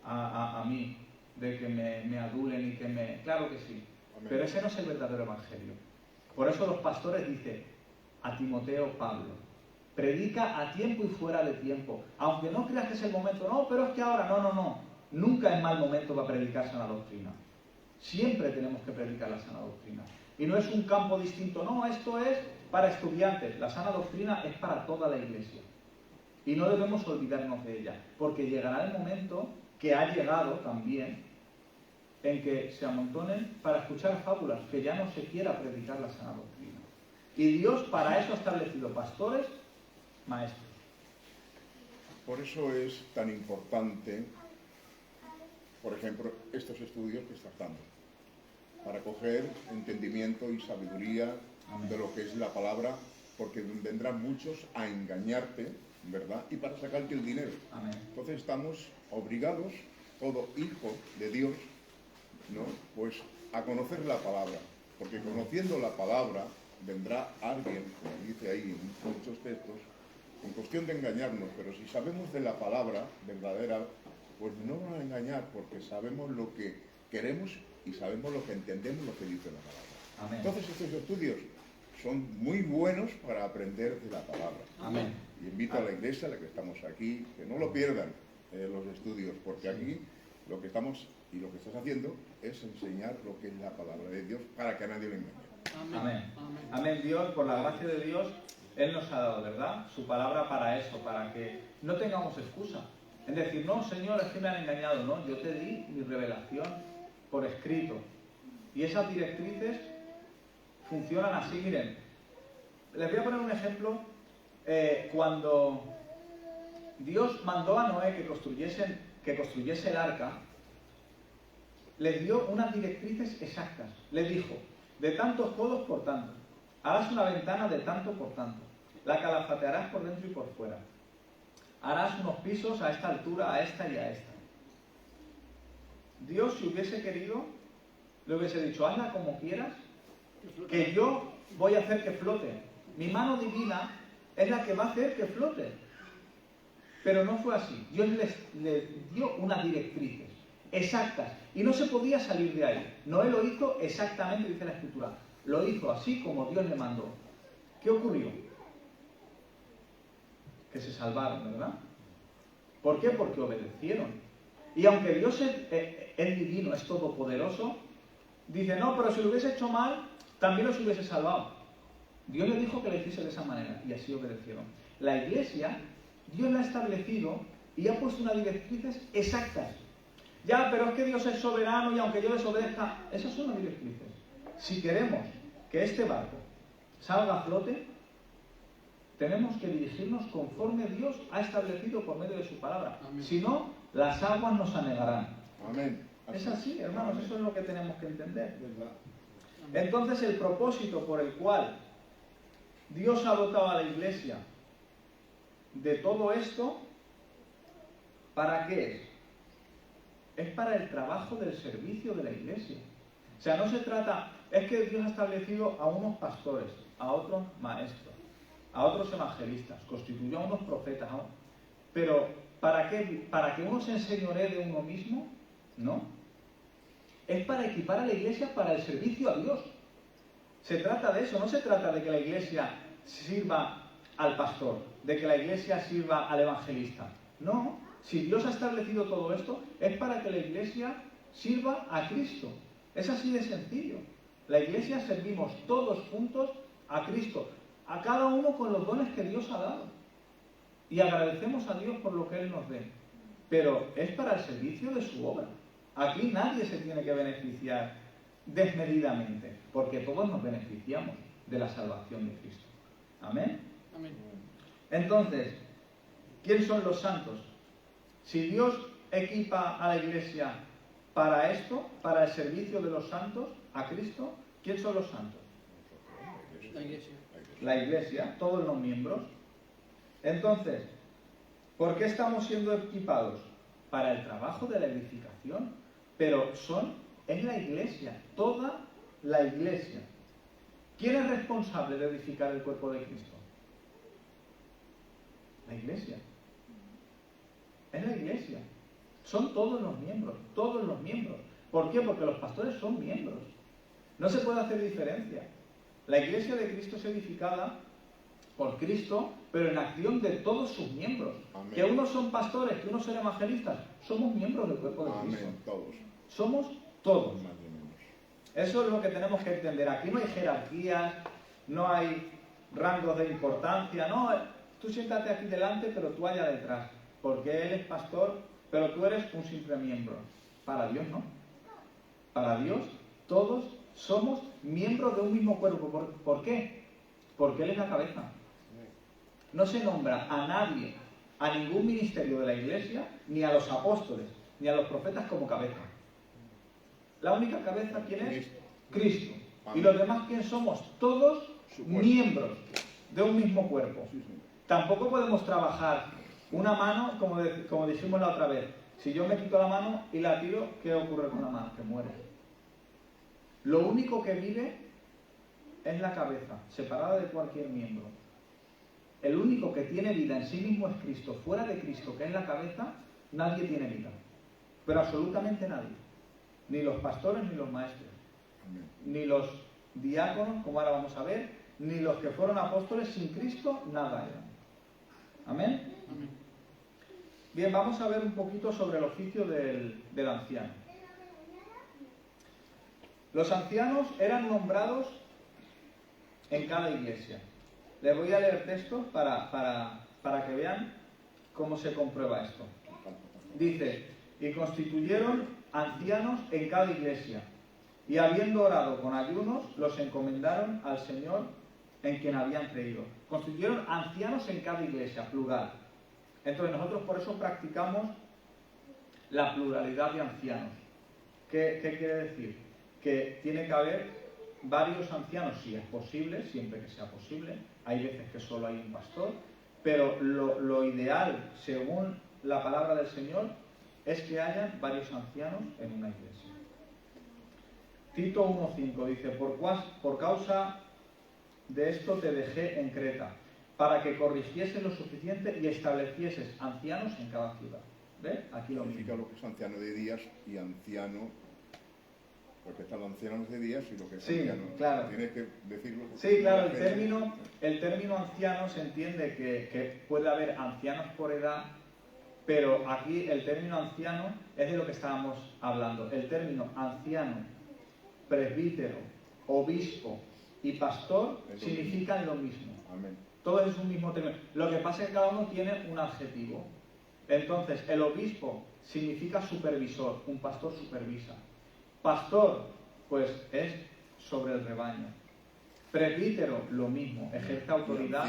a mí, de que me adulen y que me... Claro que sí, amén. Pero ese no es el verdadero evangelio. Por eso los pastores dicen a Timoteo Pablo: predica a tiempo y fuera de tiempo, aunque no creas que es el momento. No, pero es que ahora, no. Nunca es mal momento para predicar sana doctrina. Siempre tenemos que predicar la sana doctrina. Y no es un campo distinto, no, esto es para estudiantes. La sana doctrina es para toda la iglesia. Y no debemos olvidarnos de ella, porque llegará el momento, que ha llegado también, en que se amontonen para escuchar fábulas, que ya no se quiera predicar la sana doctrina. Y Dios para eso ha establecido pastores, maestros.
Por eso es tan importante, por ejemplo, estos estudios que estás dando, para coger entendimiento y sabiduría Amén. De lo que es la palabra, porque vendrán muchos a engañarte, ¿verdad? Y para sacarte el dinero.
Amén.
Entonces estamos obligados, todo hijo de Dios, ¿no? Pues a conocer la palabra, porque conociendo la palabra vendrá alguien, como dice ahí en muchos textos, en cuestión de engañarnos, pero si sabemos de la palabra verdadera, pues no van a engañar, porque sabemos lo que queremos y sabemos lo que entendemos, lo que dice la palabra.
Amén.
Entonces estos estudios son muy buenos para aprender de la palabra.
Amén.
Y invito a la iglesia, a la que estamos aquí, que no lo pierdan los estudios, porque aquí lo que estamos y lo que estás haciendo es enseñar lo que es la palabra de Dios para que a nadie le engañe.
Amén. Amén. Dios, por la gracia de Dios, Él nos ha dado, ¿verdad?, su palabra para eso, para que no tengamos excusa. Es decir, no, Señor, es que me han engañado. No, yo te di mi revelación por escrito. Y esas directrices funcionan así. Miren, les voy a poner un ejemplo. Cuando Dios mandó a Noé que construyese el arca, les dio unas directrices exactas. Les dijo: de tantos codos por tanto, harás una ventana de tanto por tanto, la calafatearás por dentro y por fuera, harás unos pisos a esta altura, a esta y a esta. Dios, si hubiese querido, le hubiese dicho: hazla como quieras, que yo voy a hacer que flote. Mi mano divina es la que va a hacer que flote. Pero no fue así. Dios les dio unas directrices exactas y no se podía salir de ahí. Noé lo hizo exactamente, dice la Escritura. Lo hizo así como Dios le mandó. ¿Qué ocurrió? Que se salvaron, ¿verdad? ¿Por qué? Porque obedecieron. Y aunque Dios es divino, es todopoderoso, dice: no, pero si lo hubiese hecho mal, también los hubiese salvado. Dios le dijo que lo hiciese de esa manera y así obedecieron. La iglesia, Dios la ha establecido y ha puesto unas directrices exactas. Ya, pero es que Dios es soberano y aunque yo desobedezca, esas son las directrices. Si queremos que este barco salga a flote, tenemos que dirigirnos conforme Dios ha establecido por medio de su palabra. Amén. Si no, las aguas nos anegarán.
Amén.
Es así, hermanos, eso es lo que tenemos que entender. Entonces, el propósito por el cual Dios ha dotado a la iglesia de todo esto, ¿para qué es? Es para el trabajo del servicio de la iglesia. O sea, no se trata, es que Dios ha establecido a unos pastores, a otros maestros, a otros evangelistas, constituyó a unos profetas, pero ¿para qué? ¿Para que uno se enseñoree de uno mismo? No. Es para equipar a la iglesia para el servicio a Dios. Se trata de eso, no se trata de que la iglesia sirva al pastor, de que la iglesia sirva al evangelista. No, si Dios ha establecido todo esto, es para que la iglesia sirva a Cristo. Es así de sencillo. La iglesia servimos todos juntos a Cristo. a cada uno con los dones que Dios ha dado. Y agradecemos a Dios por lo que Él nos dé. Pero es para el servicio de su obra. Aquí nadie se tiene que beneficiar desmedidamente, porque todos nos beneficiamos de la salvación de Cristo. ¿Amén?
Amén.
Entonces, ¿quién son los santos? Si Dios equipa a la Iglesia para esto, para el servicio de los santos, a Cristo, ¿quién son los santos?
La Iglesia.
La Iglesia, todos los miembros. Entonces, ¿por qué estamos siendo equipados? Para el trabajo de la edificación. Pero es la Iglesia, toda la Iglesia. ¿Quién es responsable de edificar el cuerpo de Cristo? La Iglesia. Es la Iglesia. Son todos los miembros, todos los miembros. ¿Por qué? Porque los pastores son miembros. No se puede hacer diferencia. La Iglesia de Cristo es edificada por Cristo, pero en acción de todos sus miembros. Amén. Que unos son pastores, que unos son evangelistas, somos miembros del cuerpo de Cristo.
Amén, todos.
Somos todos. Eso es lo que tenemos que entender. Aquí no hay jerarquías, no hay rangos de importancia, no. Tú siéntate aquí delante, pero tú allá detrás. Porque Él es pastor, pero tú eres un simple miembro. Para Dios no. Para Dios todos somos miembros de un mismo cuerpo. ¿Por qué? Porque Él es la cabeza. No se nombra a nadie, a ningún ministerio de la Iglesia, ni a los apóstoles, ni a los profetas como cabeza. La única cabeza, ¿quién es? Cristo. ¿Y los demás quién somos? Todos miembros de un mismo cuerpo. Tampoco podemos trabajar una mano, como dijimos la otra vez. Si yo me quito la mano y la tiro, ¿qué ocurre con la mano? Que muere. Lo único que vive es la cabeza, separada de cualquier miembro. El único que tiene vida en sí mismo es Cristo. Fuera de Cristo, que es la cabeza, nadie tiene vida. Pero absolutamente nadie. Ni los pastores ni los maestros. Ni los diáconos, como ahora vamos a ver, ni los que fueron apóstoles. Sin Cristo, nada eran. ¿Amén?
Amén.
Bien, vamos a ver un poquito sobre el oficio del anciano. Los ancianos eran nombrados en cada iglesia. Les voy a leer textos para que vean cómo se comprueba esto. Dice, y constituyeron ancianos en cada iglesia, y habiendo orado con ayunos, los encomendaron al Señor en quien habían creído. Constituyeron ancianos en cada iglesia, plural. Entonces nosotros por eso practicamos la pluralidad de ancianos. ¿Qué quiere decir? Que tiene que haber varios ancianos, si es posible, siempre que sea posible. Hay veces que solo hay un pastor, pero lo ideal, según la palabra del Señor, es que haya varios ancianos en una iglesia. Tito 1.5 dice, por causa de esto te dejé en Creta, para que corrigieses lo suficiente y establecieses ancianos en cada ciudad. ¿Ves? Aquí lo mismo.
Lo que es anciano de días y anciano, porque están los ancianos de días y lo que es anciano.
Claro.
Tienes que decirlo.
Sí, claro, el término anciano se entiende que puede haber ancianos por edad, pero aquí el término anciano es de lo que estábamos hablando. El término anciano, presbítero, obispo y pastor significan lo mismo.
Amén.
Todo es un mismo término. Lo que pasa es que cada uno tiene un adjetivo. Entonces, el obispo significa supervisor, un pastor supervisa. Pastor, pues es sobre el rebaño. Presbítero, lo mismo, ejerce autoridad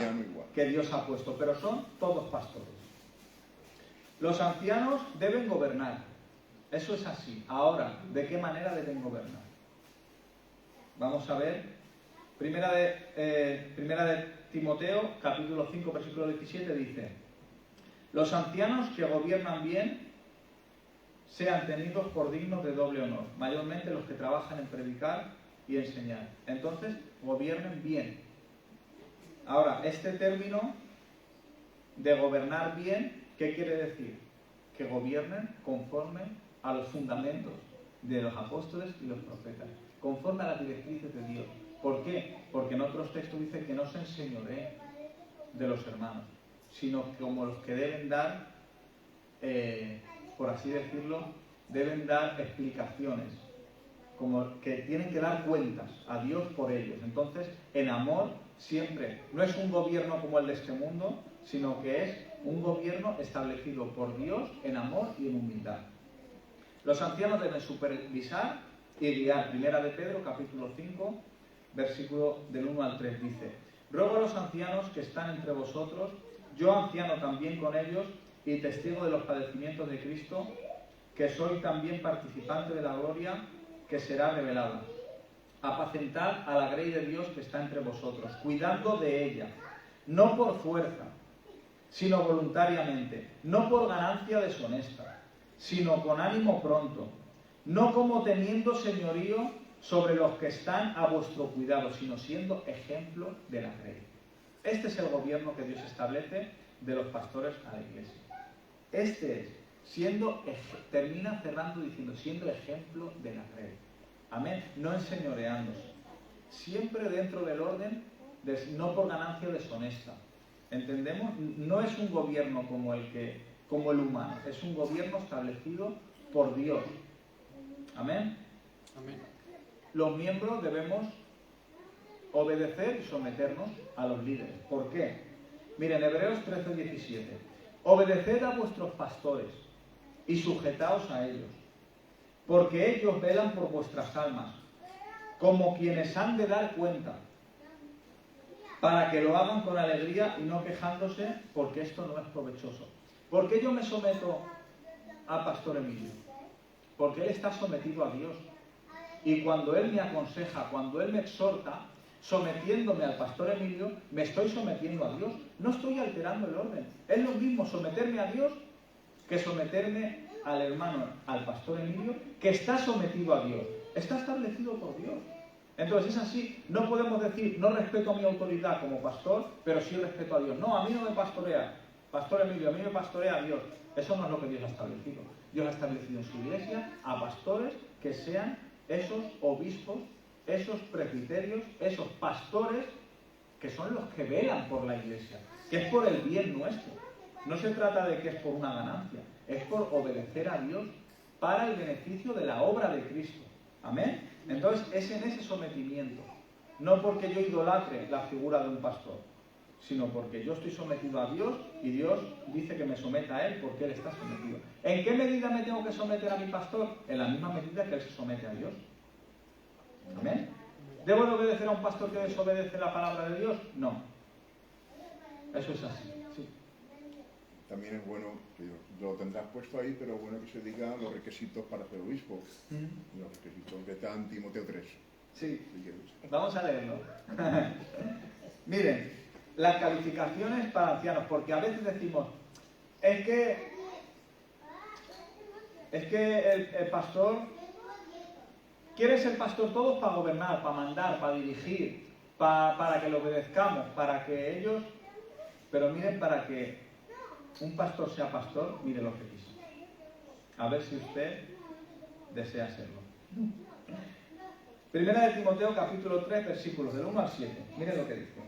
que Dios ha puesto, pero son todos pastores. Los ancianos deben gobernar. Eso es así. Ahora, ¿de qué manera deben gobernar? Vamos a ver. Primera de Timoteo, capítulo 5, versículo 17, dice: los ancianos que gobiernan bien sean tenidos por dignos de doble honor, mayormente los que trabajan en predicar y enseñar. Entonces, gobiernen bien. Ahora, este término de gobernar bien, ¿qué quiere decir? Que gobiernen conforme a los fundamentos de los apóstoles y los profetas, conforme a las directrices de Dios. ¿Por qué? Porque en otros textos dice que no se enseñoree de los hermanos, sino como los que deben dar, por así decirlo, deben dar explicaciones como que tienen que dar cuentas a Dios por ellos. Entonces, en amor siempre, no es un gobierno como el de este mundo, sino que es un gobierno establecido por Dios en amor y en humildad. Los ancianos deben supervisar y guiar. Primera de Pedro, capítulo 5, versículo del 1 al 3, dice: ruego a los ancianos que están entre vosotros, yo anciano también con ellos y testigo de los padecimientos de Cristo, que soy también participante de la gloria que será revelada. Apacentad a la grey de Dios que está entre vosotros, cuidando de ella, no por fuerza, sino voluntariamente, no por ganancia deshonesta, sino con ánimo pronto, no como teniendo señorío sobre los que están a vuestro cuidado, sino siendo ejemplo de la grey. Este es el gobierno que Dios establece de los pastores a la iglesia. Este es, termina cerrando diciendo, siendo ejemplo de la grey. Amén. No enseñoreándose. Siempre dentro del orden, no por ganancia deshonesta. ¿Entendemos? No es un gobierno como el humano. Es un gobierno establecido por Dios. Amén.
Amén.
Los miembros debemos obedecer y someternos a los líderes. ¿Por qué? Miren, Hebreos 13:17. Obedeced a vuestros pastores y sujetaos a ellos, porque ellos velan por vuestras almas, como quienes han de dar cuenta, para que lo hagan con alegría y no quejándose, porque esto no es provechoso. ¿Por qué yo me someto a Pastor Emilio? Porque él está sometido a Dios. Y cuando él me aconseja, cuando él me exhorta, sometiéndome al Pastor Emilio, me estoy sometiendo a Dios. No estoy alterando el orden. Es lo mismo someterme a Dios que someterme al hermano, al Pastor Emilio, que está sometido a Dios. Está establecido por Dios. Entonces es así. No podemos decir, no respeto a mi autoridad como pastor, pero sí respeto a Dios. No, a mí no me pastorea Pastor Emilio, a mí me pastorea a Dios. Eso no es lo que Dios ha establecido. Dios ha establecido en su iglesia a pastores que sean esos obispos, esos presbiterios, esos pastores que son los que velan por la iglesia, que es por el bien nuestro. No se trata de que es por una ganancia, es por obedecer a Dios para el beneficio de la obra de Cristo. Amén. Entonces es en ese sometimiento, no porque yo idolatre la figura de un pastor, sino porque yo estoy sometido a Dios y Dios dice que me someta a Él porque Él está sometido. ¿En qué medida me tengo que someter a mi pastor? En la misma medida que Él se somete a Dios. ¿Amén? ¿Debo de obedecer a un pastor que desobedece la palabra de Dios? No. Eso es así. Sí.
También es bueno, que lo tendrás puesto ahí, pero es bueno que se digan los requisitos para ser obispo. Los requisitos que está en Timoteo 3.
Sí. Vamos a leerlo. Miren, las calificaciones para ancianos, porque a veces decimos, es que el pastor quiere ser pastor todos para gobernar, para mandar, para dirigir, para que lo obedezcamos, para que ellos... Pero miren, para que un pastor sea pastor, mire los requisitos. A ver si usted desea serlo. Primera de Timoteo, capítulo 3, versículos del 1 al 7. Miren lo que dice.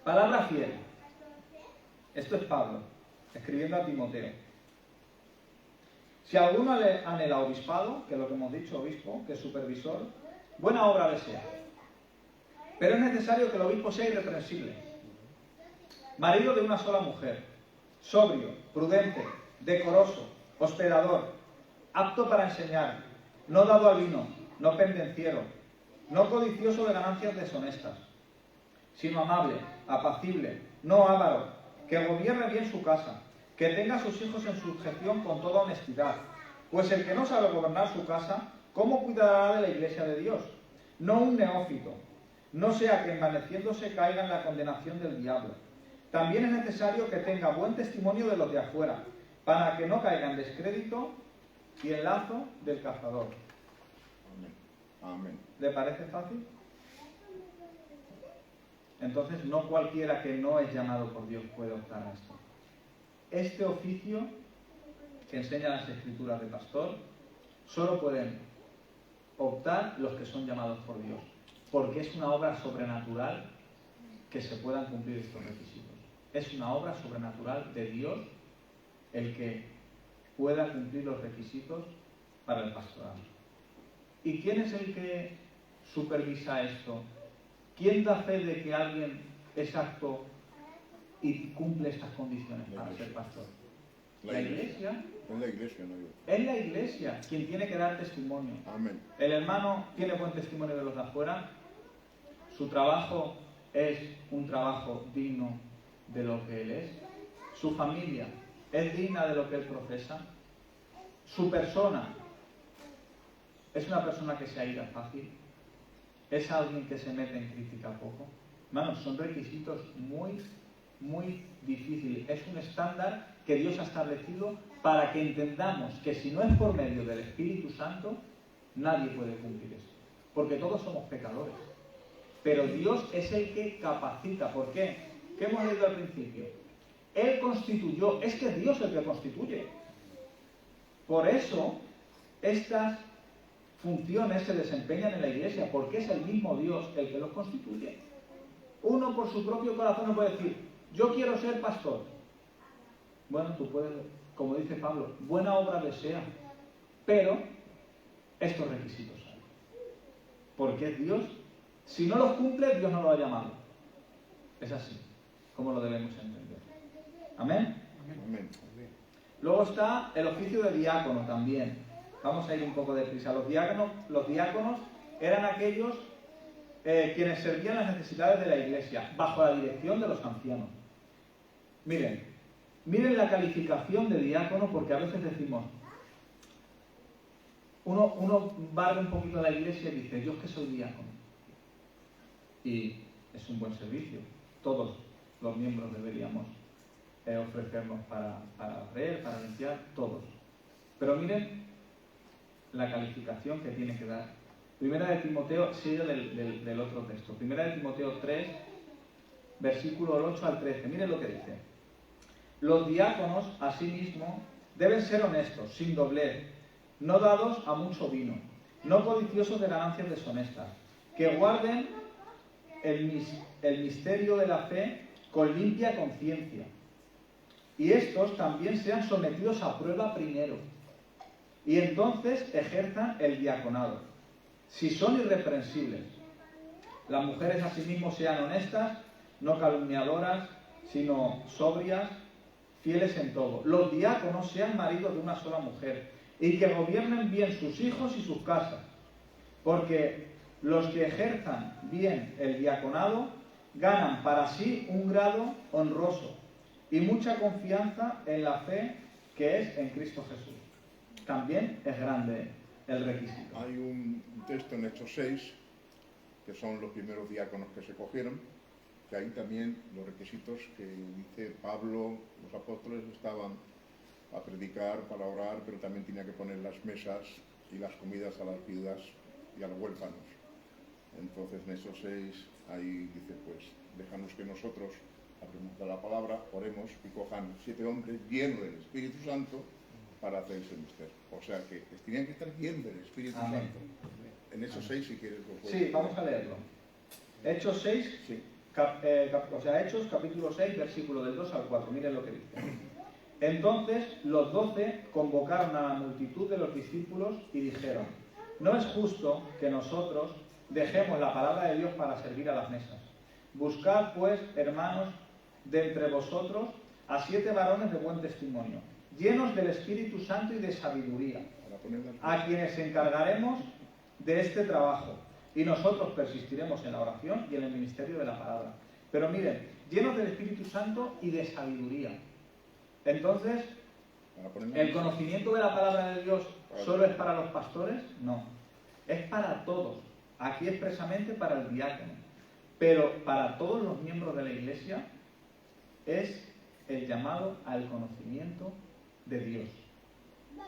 Palabra fiel. Esto es Pablo, escribiendo a Timoteo. Si alguno anhela obispado, que es lo que hemos dicho, obispo, que es supervisor, buena obra desea. Pero es necesario que el obispo sea irreprensible, marido de una sola mujer, sobrio, prudente, decoroso, hospedador, apto para enseñar, no dado al vino, no pendenciero, no codicioso de ganancias deshonestas, sino amable, apacible, no avaro, que gobierne bien su casa, que tenga a sus hijos en sujeción con toda honestidad, pues el que no sabe gobernar su casa, ¿cómo cuidará de la iglesia de Dios? No un neófito, no sea que envaneciéndose caiga en la condenación del diablo. También es necesario que tenga buen testimonio de los de afuera, para que no caiga en descrédito y en lazo del cazador.
Amén. Amén.
¿Le parece fácil? Entonces no cualquiera que no es llamado por Dios puede optar a esto. Este oficio que enseña las escrituras de pastor solo pueden optar los que son llamados por Dios, porque es una obra sobrenatural que se puedan cumplir estos requisitos. Es una obra sobrenatural de Dios el que pueda cumplir los requisitos para el pastorado. ¿Y quién es el que supervisa esto? ¿Quién da fe de que alguien es apto y cumple estas condiciones para ser pastor? ¿La iglesia?
Es la iglesia, no yo.
Es la iglesia quien tiene que dar testimonio.
Amén.
El hermano tiene buen testimonio de los de afuera. Su trabajo es un trabajo digno de lo que él es. Su familia es digna de lo que él profesa. Su persona es una persona que se aira fácil. Es alguien que se mete en crítica poco. Hermanos, son requisitos muy, muy difíciles. Es un estándar que Dios ha establecido para que entendamos que si no es por medio del Espíritu Santo, nadie puede cumplir esto. Porque todos somos pecadores. Pero Dios es el que capacita. ¿Por qué? ¿Qué hemos leído al principio? Él constituyó. Es que es Dios el que constituye. Por eso, estas funciones se desempeñan en la iglesia, porque es el mismo Dios el que los constituye. Uno por su propio corazón no puede decir, yo quiero ser pastor. Bueno, tú puedes, como dice Pablo, buena obra desea, pero estos requisitos hay. Porque es Dios. Si no los cumple, Dios no lo ha llamado. Es así, como lo debemos entender. ¿Amén?
Amén.
Luego está el oficio de diácono también. Vamos a ir un poco deprisa. Los diáconos eran aquellos quienes servían las necesidades de la iglesia, bajo la dirección de los ancianos. Miren la calificación de diácono, porque a veces decimos, uno barre un poquito a la iglesia y dice, yo es que soy diácono. Y es un buen servicio. Todos los miembros deberíamos ofrecernos para barrer, para limpiar, todos. Pero miren la calificación que tiene que dar. Primera de Timoteo, sigue del otro texto. Primera de Timoteo 3, versículo 8 al 13. Miren lo que dice. Los diáconos, asimismo, deben ser honestos, sin doblez, no dados a mucho vino, no codiciosos de ganancias deshonestas, que guarden el misterio de la fe con limpia conciencia. Y estos también sean sometidos a prueba primero, y entonces ejerzan el diaconado, si son irreprensibles. Las mujeres asimismo sean honestas, no calumniadoras, sino sobrias, fieles en todo. Los diáconos sean maridos de una sola mujer, y que gobiernen bien sus hijos y sus casas, porque los que ejerzan bien el diaconado ganan para sí un grado honroso y mucha confianza en la fe que es en Cristo Jesús. También es grande el requisito.
Hay un texto en Hechos 6, que son los primeros diáconos que se cogieron, que ahí también los requisitos que dice Pablo, los apóstoles estaban a predicar, para orar, pero también tenía que poner las mesas y las comidas a las viudas y a los huérfanos. Entonces en Hechos 6, ahí dice, pues, déjanos que nosotros hablemos de la palabra, oremos y cojan 7 hombres llenos del Espíritu Santo para hacer ese misterio. O sea que tenían que estar llenos del Espíritu
Amén.
Santo. En Hechos 6, si quieres, lo puedes.
Sí, vamos a leerlo. Hechos 6,
Sí.
Hechos capítulo 6, versículo del 2 al 4. Miren lo que dice. Entonces los 12 convocaron a la multitud de los discípulos y dijeron, no es justo que nosotros dejemos la palabra de Dios para servir a las mesas. Buscad pues, hermanos, de entre vosotros a 7 varones de buen testimonio, llenos del Espíritu Santo y de sabiduría, a quienes encargaremos de este trabajo, y nosotros persistiremos en la oración y en el ministerio de la palabra. Pero miren, llenos del Espíritu Santo y de sabiduría. Entonces, ¿el conocimiento de la palabra de Dios solo es para los pastores? No, es para todos. Aquí expresamente para el diácono. Pero para todos los miembros de la iglesia es el llamado al conocimiento de Dios.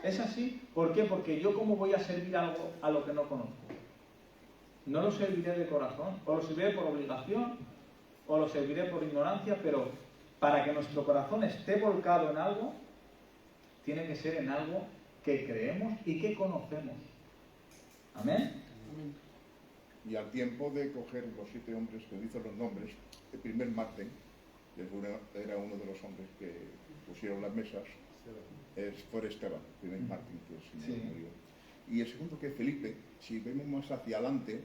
¿Es así? ¿Por qué? Porque yo ¿cómo voy a servir algo a lo que no conozco? No lo serviré de corazón, o lo serviré por obligación, o lo serviré por ignorancia, pero para que nuestro corazón esté volcado en algo, tiene que ser en algo que creemos y que conocemos. ¿Amén?
Y al tiempo de coger los 7 hombres que dicen los nombres, el primer Martín, que era uno de los hombres que pusieron las mesas, fue Esteban, el primer Martín que sí murió. Y el segundo, que Felipe, si vemos más hacia adelante,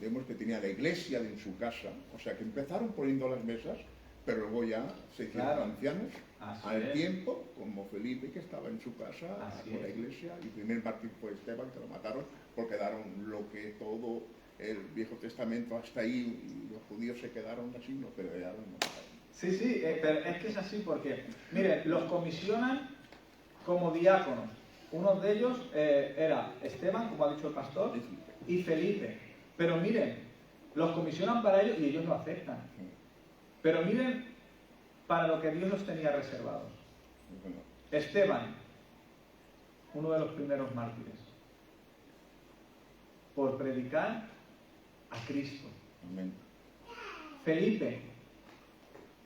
vemos que tenía la iglesia en su casa, o sea que empezaron poniendo las mesas, pero luego ya se hicieron ancianos al tiempo, como Felipe, que estaba en su casa con la iglesia, y el primer mártir fue Esteban, que lo mataron porque daron lo que todo el Viejo Testamento hasta ahí, y los judíos se quedaron así, no, pero ya lo mataron.
Sí, sí, pero es que es así porque, miren, los comisionan como diáconos. Uno de ellos era Esteban, como ha dicho el pastor, y Felipe. Pero miren, los comisionan para ellos y ellos lo aceptan. Pero miren para lo que Dios los tenía reservados. Esteban, uno de los primeros mártires, por predicar a Cristo.
Amén.
Felipe,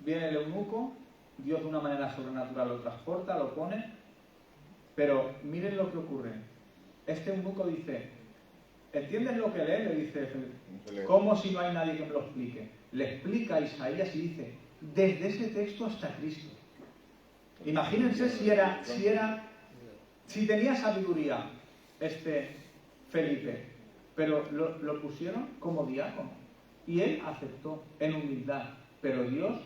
viene el eunuco, Dios de una manera sobrenatural lo transporta, lo pone, pero miren lo que ocurre. Este eunuco dice, ¿entiendes lo que lee? Le dice Felipe. ¿Cómo si no hay nadie que me lo explique? Le explica a Isaías y dice, desde ese texto hasta Cristo. Imagínense si tenía sabiduría este Felipe, pero lo pusieron como diácono. Y él aceptó en humildad, pero Dios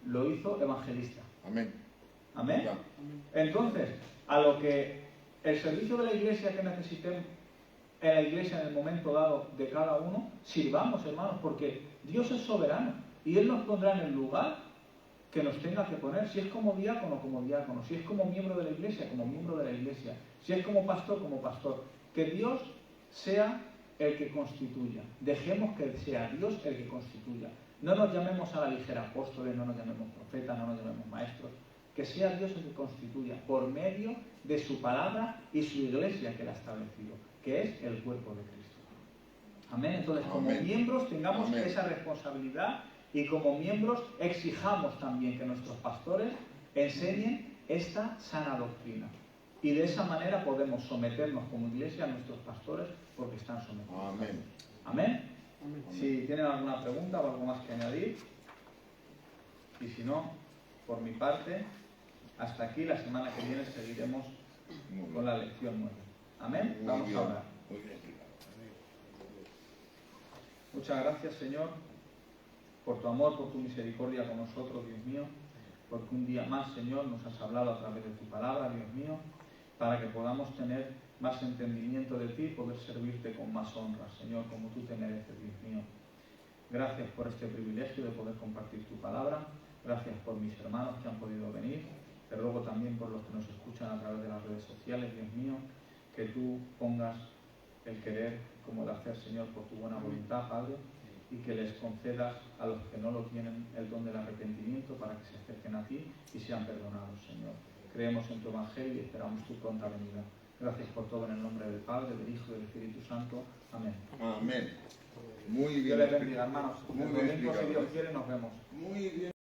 lo hizo evangelista.
Amén.
Amén. Entonces, a lo que el servicio de la iglesia que necesitemos en la iglesia en el momento dado de cada uno, sirvamos, hermanos, porque Dios es soberano y Él nos pondrá en el lugar que nos tenga que poner, si es como diácono, si es como miembro de la iglesia, como miembro de la iglesia, si es como pastor, que Dios sea el que constituya, dejemos que sea Dios el que constituya, no nos llamemos a la ligera apóstoles, no nos llamemos profetas, no nos llamemos maestros, que sea Dios el que constituya por medio de su palabra y su iglesia que la ha establecido, que es el cuerpo de Cristo. Amén. Entonces, como miembros tengamos esa responsabilidad y como miembros exijamos también que nuestros pastores enseñen esta sana doctrina. Y de esa manera podemos someternos como iglesia a nuestros pastores porque están sometidos.
Amén.
Amén. Si tienen alguna pregunta o algo más que añadir, y si no, por mi parte, hasta aquí. La semana que viene seguiremos con la lección 9. Amén. Vamos a orar. Muchas gracias, Señor, por tu amor, por tu misericordia con nosotros, Dios mío, porque un día más, Señor, nos has hablado a través de tu palabra, Dios mío, para que podamos tener más entendimiento de ti y poder servirte con más honra, Señor, como tú te mereces, Dios mío. Gracias por este privilegio de poder compartir tu palabra. Gracias por mis hermanos que han podido venir. Te ruego también por los que nos escuchan a través de las redes sociales, Dios mío, que tú pongas el querer como el hacer, Señor, por tu buena voluntad, Padre, y que les concedas a los que no lo tienen el don del arrepentimiento para que se acerquen a ti y sean perdonados, Señor. Creemos en tu Evangelio y esperamos tu pronta venida. Gracias por todo en el nombre del Padre, del Hijo y del Espíritu Santo. Amén.
Amén. Muy bien.
Dios les bendiga, hermanos.
Muy
El
bien
domingo, si Dios quiere, nos vemos.
Muy bien.